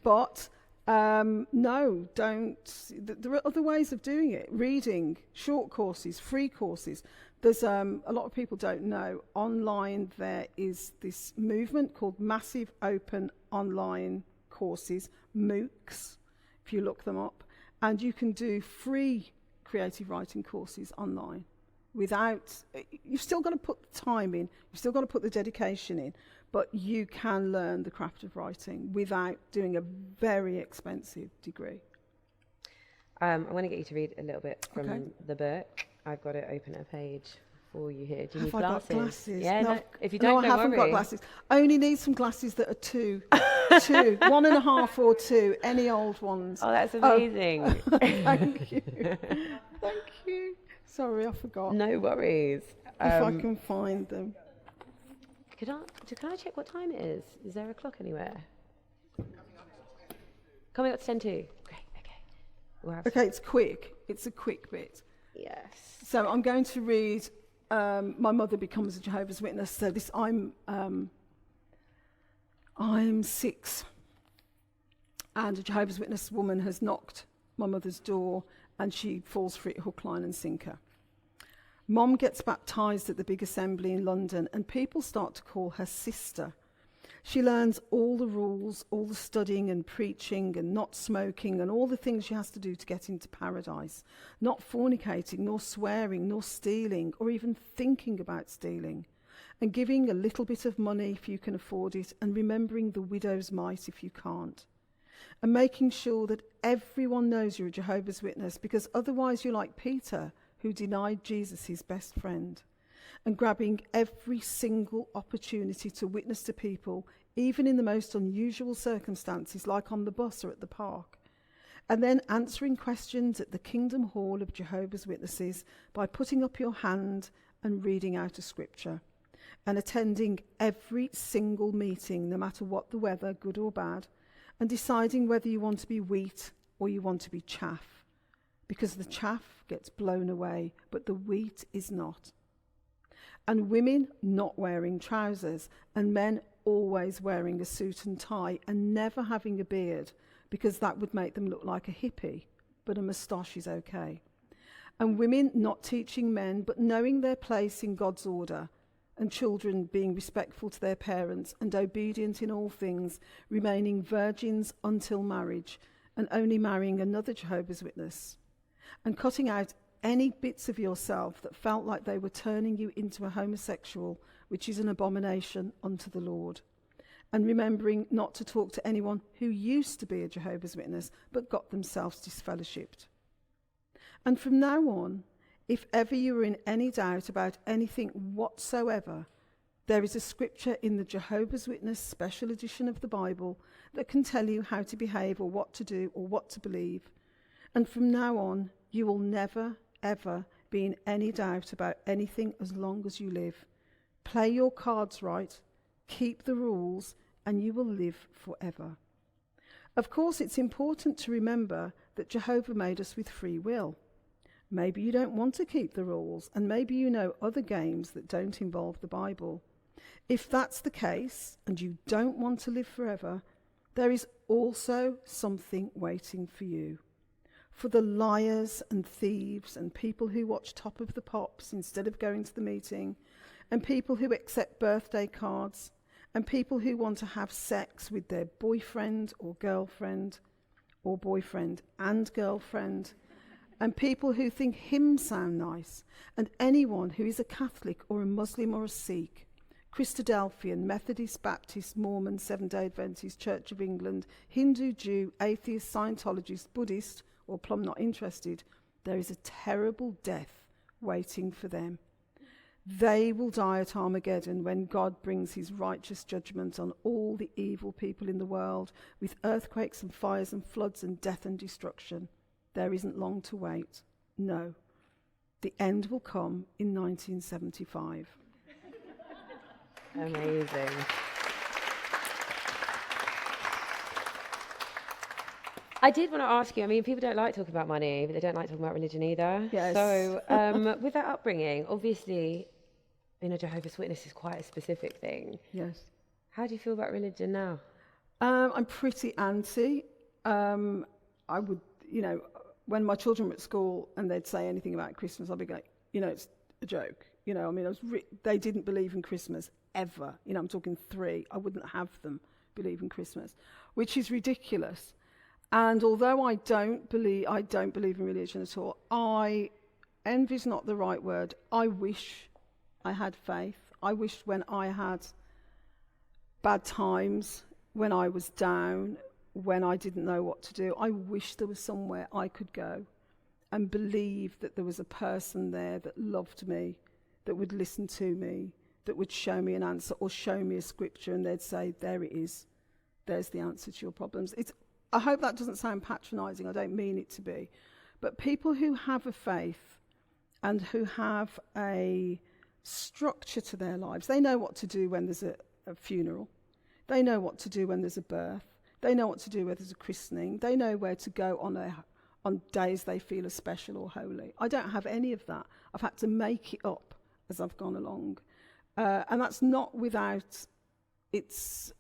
But no, don't. There are other ways of doing it. Reading, short courses, free courses. There's a lot of people don't know. Online, there is this movement called Massive Open Online Courses, MOOCs, if you look them up. And you can do free creative writing courses online. You've still got to put the time in, you've still got to put the dedication in, but you can learn the craft of writing without doing a very expensive degree. I want to get you to read a little bit from the book. I've got to open a page for you here. Do you need glasses? Got glasses? Yeah, no, if you don't, I haven't got glasses. I only need some glasses that are 2 2, 1.5 or 2, any old ones. Oh, that's amazing. Thank you. Thank you. Sorry, I forgot. No worries. If I can find them. Can I check what time it is? Is there a clock anywhere? Coming up to 10 to. Great, okay. Okay, it's quick. It's a quick bit. Yes. So I'm going to read My Mother Becomes a Jehovah's Witness. So this, I'm 6, and a Jehovah's Witness woman has knocked my mother's door, and she falls for it hook, line and sinker. Mom gets baptised at the big assembly in London, and people start to call her sister. She learns all the rules, all the studying and preaching and not smoking and all the things she has to do to get into paradise. Not fornicating, nor swearing, nor stealing, or even thinking about stealing. And giving a little bit of money if you can afford it, and remembering the widow's mite if you can't. And making sure that everyone knows you're a Jehovah's Witness, because otherwise you're like Peter, who denied Jesus his best friend. And grabbing every single opportunity to witness to people, even in the most unusual circumstances, like on the bus or at the park. And then answering questions at the Kingdom Hall of Jehovah's Witnesses by putting up your hand and reading out a scripture. And attending every single meeting, no matter what the weather, good or bad, and deciding whether you want to be wheat or you want to be chaff. Because the chaff gets blown away, but the wheat is not. And women not wearing trousers, and men always wearing a suit and tie and never having a beard, because that would make them look like a hippie, but a moustache is okay. And women not teaching men, but knowing their place in God's order, and children being respectful to their parents and obedient in all things, remaining virgins until marriage, and only marrying another Jehovah's Witness, and cutting out any bits of yourself that felt like they were turning you into a homosexual, which is an abomination unto the Lord. And remembering not to talk to anyone who used to be a Jehovah's Witness, but got themselves disfellowshipped. And from now on, if ever you are in any doubt about anything whatsoever, there is a scripture in the Jehovah's Witness special edition of the Bible that can tell you how to behave or what to do or what to believe. And from now on, you will never, ever be in any doubt about anything as long as you live. Play your cards right, keep the rules, and you will live forever. Of course, it's important to remember that Jehovah made us with free will. Maybe you don't want to keep the rules, and maybe you know other games that don't involve the Bible. If that's the case, and you don't want to live forever, there is also something waiting for you. For the liars and thieves and people who watch Top of the Pops instead of going to the meeting, and people who accept birthday cards, and people who want to have sex with their boyfriend or boyfriend and girlfriend, and people who think hymns sound nice, and anyone who is a Catholic or a Muslim or a Sikh, Christadelphian, Methodist, Baptist, Mormon, Seventh-day Adventist, Church of England, Hindu, Jew, atheist, Scientologist, Buddhist, or plumb not interested, there is a terrible death waiting for them. They will die at Armageddon when God brings his righteous judgment on all the evil people in the world, with earthquakes and fires and floods and death and destruction. There isn't long to wait. No. The end will come in 1975. Amazing. I did want to ask you, I mean, people don't like talking about money, but they don't like talking about religion either. Yes. So with that upbringing, obviously, being a Jehovah's Witness is quite a specific thing. Yes. How do you feel about religion now? I'm pretty anti. I would, when my children were at school and they'd say anything about Christmas, I'd be like, it's a joke. I mean, they didn't believe in Christmas ever. I'm talking 3. I wouldn't have them believe in Christmas, which is ridiculous. And although I don't believe in religion at all, envy is not the right word. I wish I had faith. I wished when I had bad times, when I was down, when I didn't know what to do, I wish there was somewhere I could go and believe that there was a person there that loved me, that would listen to me, that would show me an answer or show me a scripture, and they'd say, there it is. there's the answer to your problems. I hope that doesn't sound patronising. I don't mean it to be. But people who have a faith and who have a structure to their lives, they know what to do when there's a funeral. They know what to do when there's a birth. They know what to do when there's a christening. They know where to go on days they feel are special or holy. I don't have any of that. I've had to make it up as I've gone along. And that's not without its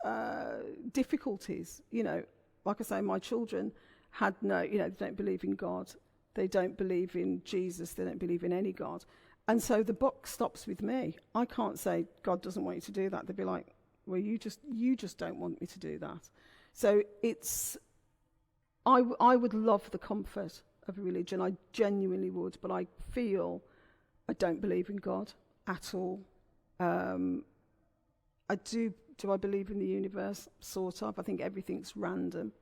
difficulties. You know, like I say, my children had they don't believe in God. They don't believe in Jesus. They don't believe in any God. And so the buck stops with me. I can't say, God doesn't want you to do that. They'd be like, well, you just don't want me to do that. So I would love the comfort of a religion. I genuinely would. But I feel I don't believe in God at all. I do I believe in the universe? Sort of. I think everything's random.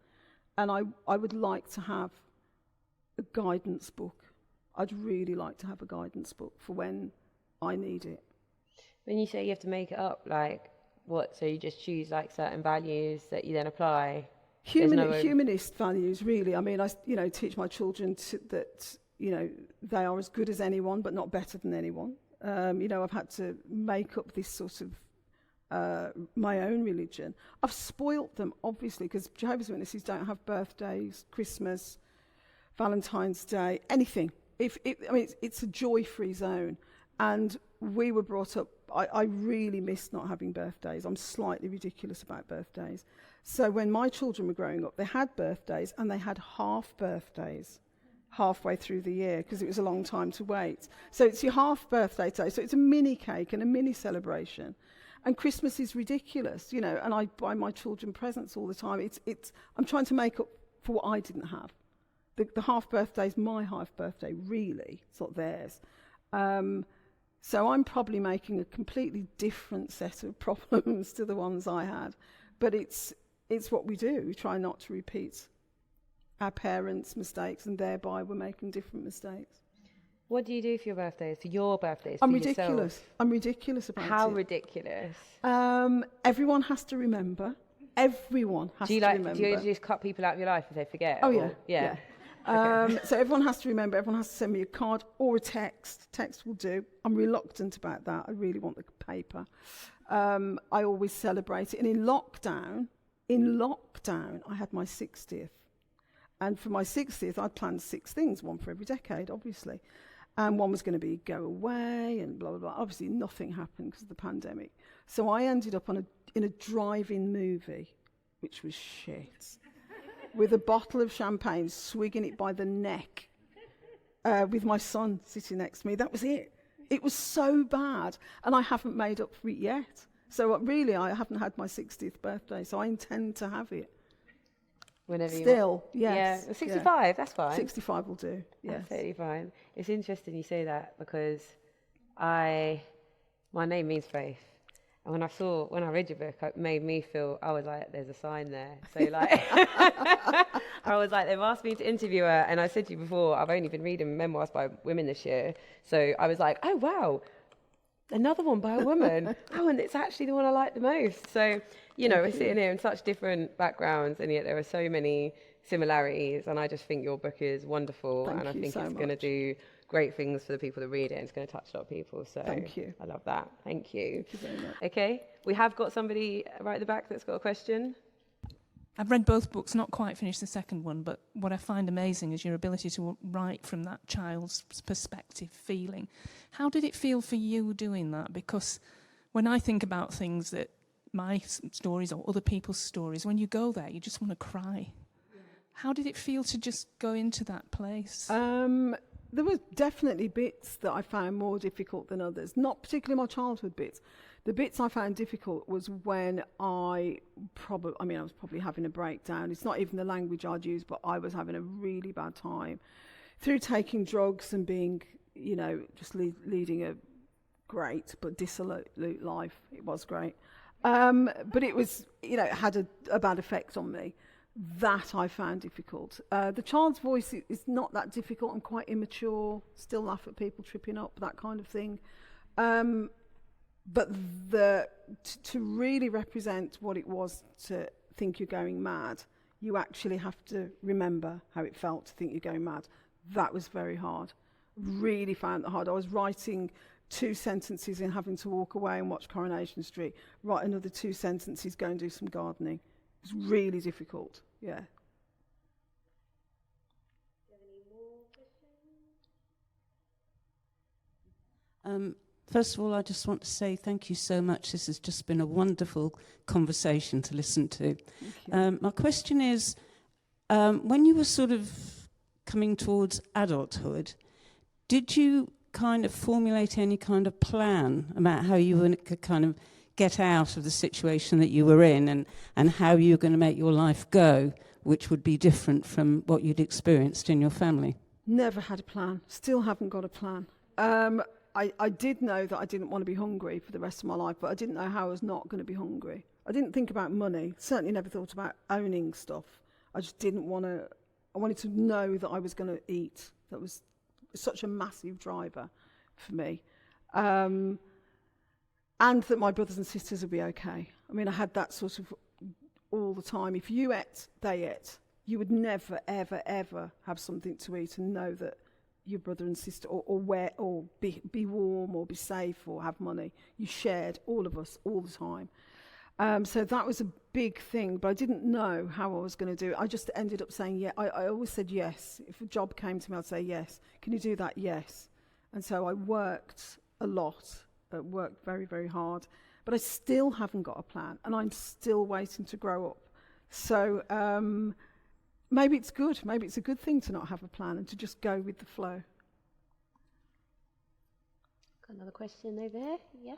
And I would like to have a guidance book. I'd really like to have a guidance book for when I need it. When you say you have to make it up, like what? So you just choose like certain values that you then apply? Humanist values, really. I mean, I teach my children that they are as good as anyone, but not better than anyone. I've had to make up this sort of my own religion. I've spoilt them, obviously, because Jehovah's Witnesses don't have birthdays, Christmas, Valentine's Day, anything. It's a joy-free zone. And we were brought up, I really miss not having birthdays. I'm slightly ridiculous about birthdays. So when my children were growing up, they had birthdays and they had half birthdays halfway through the year because it was a long time to wait. So it's your half birthday day. So it's a mini cake and a mini celebration. And Christmas is ridiculous, and I buy my children presents all the time. I'm trying to make up for what I didn't have. The half birthday is my half birthday, really. It's not theirs. So I'm probably making a completely different set of problems to the ones I had. But it's what we do. We try not to repeat our parents' mistakes, and thereby we're making different mistakes. What do you do for your birthdays? For your birthdays? I'm for ridiculous. Yourself? I'm ridiculous about it. How ridiculous? Everyone has to remember. Everyone has to remember. Do you just cut people out of your life if they forget? Oh, or? Yeah. Okay. So everyone has to remember. Everyone has to send me a card or a text. Text will do. I'm reluctant about that. I really want the paper. I always celebrate it. And in lockdown, I had my 60th. And for my 60th, I'd planned 6 things, one for every decade, obviously. And one was going to be go away and blah, blah, blah. Obviously, nothing happened because of the pandemic. So I ended up in a drive-in movie, which was shit, with a bottle of champagne, swigging it by the neck, with my son sitting next to me. That was it. It was so bad. And I haven't made up for it yet. So really, I haven't had my 60th birthday, so I intend to have it. Whenever Still, yes. Yeah, 65, yeah. That's fine. 65 will do, yes. That's totally fine. It's interesting you say that because my name means faith. And when I read your book, it made me feel, I was like, there's a sign there. So like, I was like, they've asked me to interview her. And I said to you before, I've only been reading memoirs by women this year. So I was like, oh, wow, another one by a woman. Oh, and it's actually the one I like the most. So, we're sitting here in such different backgrounds, and yet there are so many similarities. And I just think your book is wonderful. Thank and I you think so it's much. going to do great things for the people that read it. And it's going to touch a lot of people. So Thank you. I love that. Thank you. Thank you very much. Okay. We have got somebody right at the back that's got a question. I've read both books, not quite finished the second one, but what I find amazing is your ability to write from that child's perspective, feeling. How did it feel for you doing that? Because when I think about things that my stories or other people's stories, when you go there, you just want to cry. Yeah. How did it feel to just go into that place? There were definitely bits that I found more difficult than others, not particularly my childhood bits. The bits I found difficult was when I was probably having a breakdown. It's not even the language I'd use, but I was having a really bad time through taking drugs and being, just leading a great but dissolute life. It was great. But it was, it had a bad effect on me. That I found difficult. The child's voice is not that difficult. I'm quite immature, still laugh at people tripping up, that kind of thing. But to really represent what it was to think you're going mad. You actually have to remember how it felt to think you're going mad. That was very hard. Really found that hard. I was writing 2 sentences and having to walk away and watch Coronation Street, write another 2 sentences, go and do some gardening. It was really difficult, yeah. Do you have any more questions? First of all, I just want to say thank you so much. This has just been a wonderful conversation to listen to. My question is, when you were sort of coming towards adulthood, did you kind of formulate any kind of plan about how you could kind of get out of the situation that you were in and how you were going to make your life go, which would be different from what you'd experienced in your family? Never had a plan. Still haven't got a plan. I did know that I didn't want to be hungry for the rest of my life, but I didn't know how I was not going to be hungry. I didn't think about money. Certainly never thought about owning stuff. I just didn't want to. I wanted to know that I was going to eat. That was such a massive driver for me. And that my brothers and sisters would be okay. I mean, I had that sort of all the time. If you ate, they ate. You would never, ever, ever have something to eat and know that your brother and sister, or be warm, or be safe, or have money. You shared, all of us, all the time. So that was a big thing, but I didn't know how I was going to do it. I just ended up saying yes. I always said yes. If a job came to me, I'd say yes. Can you do that? Yes. And so I worked a lot, worked very, very hard, but I still haven't got a plan, and I'm still waiting to grow up. So maybe it's good. Maybe it's a good thing to not have a plan and to just go with the flow. Got another question over here. Yeah.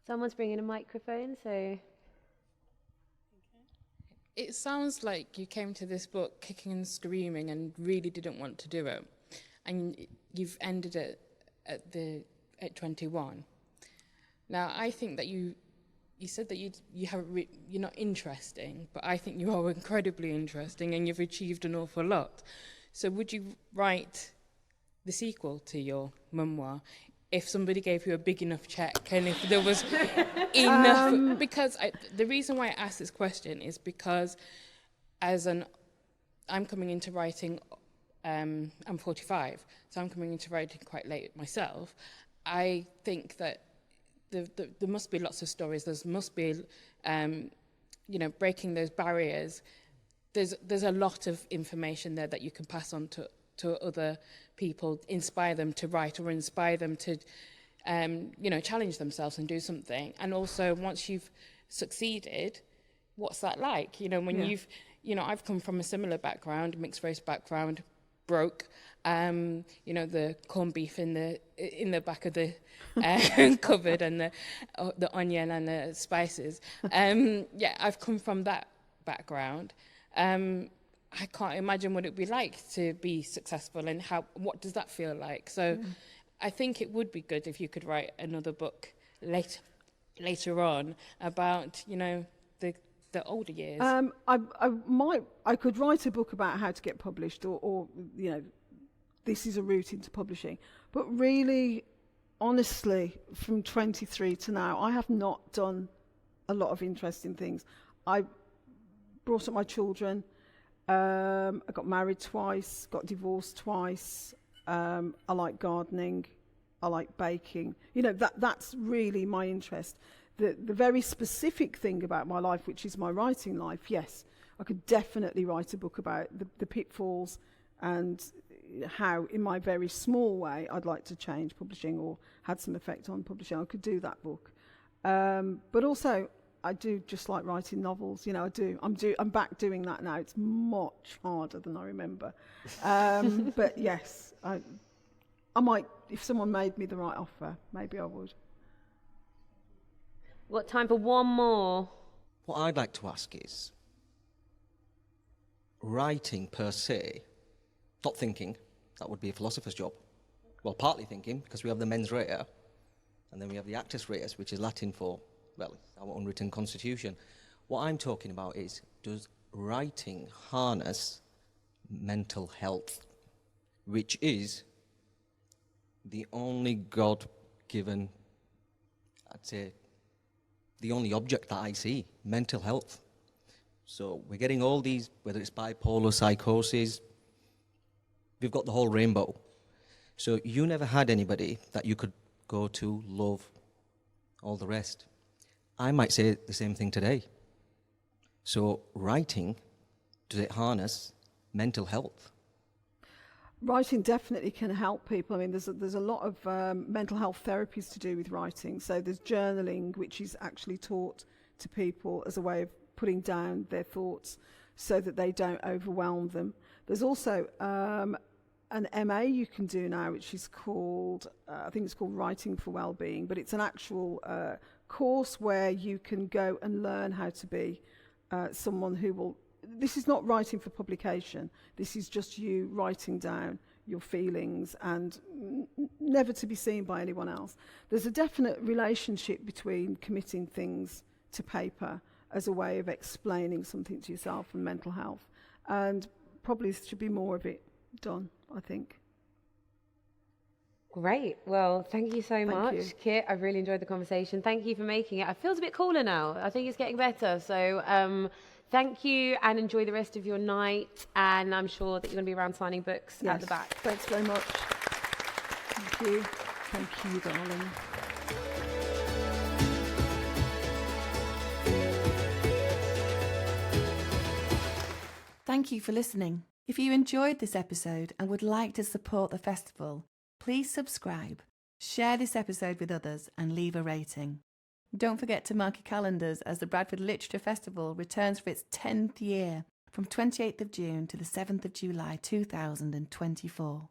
Someone's bringing a microphone, so... It sounds like you came to this book kicking and screaming and really didn't want to do it. And you've ended it at 21. Now, I think that you said that you're not interesting, but I think you are incredibly interesting and you've achieved an awful lot. So would you write the sequel to your memoir if somebody gave you a big enough check and if there was enough? Because the reason why I asked this question is because I'm coming into writing, I'm 45, so I'm coming into writing quite late myself. I think that there must be lots of stories. There must be, breaking those barriers. There's a lot of information there that you can pass on to other people, inspire them to write or inspire them to, challenge themselves and do something. And also, once you've succeeded, what's that like? I've come from a similar background, mixed race background, broke. The corned beef in the back of the cupboard and the onion and the spices. I've come from that background. I can't imagine what it would be like to be successful and what does that feel like. So I think it would be good if you could write another book later on about, the older years. I could write a book about how to get published or this is a route into publishing. But really, honestly, from 23 to now, I have not done a lot of interesting things. I brought up my children. I got married twice, got divorced twice. I like gardening. I like baking. That's really my interest. The very specific thing about my life, which is my writing life, yes, I could definitely write a book about the pitfalls and how, in my very small way, I'd like to change publishing or had some effect on publishing. I could do that book. But also, I do just like writing novels. I do. I'm back doing that now. It's much harder than I remember. But yes, I might, if someone made me the right offer, maybe I would. Got time for one more. What I'd like to ask is, writing per se, not thinking, that would be a philosopher's job. Well, partly thinking, because we have the mens rea, and then we have the actus reus, which is Latin for, our unwritten constitution. What I'm talking about is, does writing harness mental health, which is the only God-given, I'd say, the only object that I see, mental health. So we're getting all these, whether it's bipolar, psychosis, we've got the whole rainbow. So you never had anybody that you could go to, love, all the rest. I might say the same thing today. So writing, does it harness mental health? Writing definitely can help people. I mean, there's a lot of mental health therapies to do with writing. So there's journaling, which is actually taught to people as a way of putting down their thoughts so that they don't overwhelm them. There's also an MA you can do now, which is called, I think it's called Writing for Wellbeing, but it's an actual course where you can go and learn how to be someone who will. This is not writing for publication. This is just you writing down your feelings and never to be seen by anyone else. There's a definite relationship between committing things to paper as a way of explaining something to yourself and mental health. And probably there should be more of it done, I think. Great. Well, thank you so much, you. Kit. I've really enjoyed the conversation. Thank you for making it. It feels a bit cooler now. I think it's getting better. So thank you and enjoy the rest of your night. And I'm sure that you're going to be around signing books at the back. Thanks very much. Thank you. Thank you, darling. Thank you for listening. If you enjoyed this episode and would like to support the festival, please subscribe, share this episode with others and leave a rating. Don't forget to mark your calendars as the Bradford Literature Festival returns for its 10th year from 28th of June to the 7th of July 2024.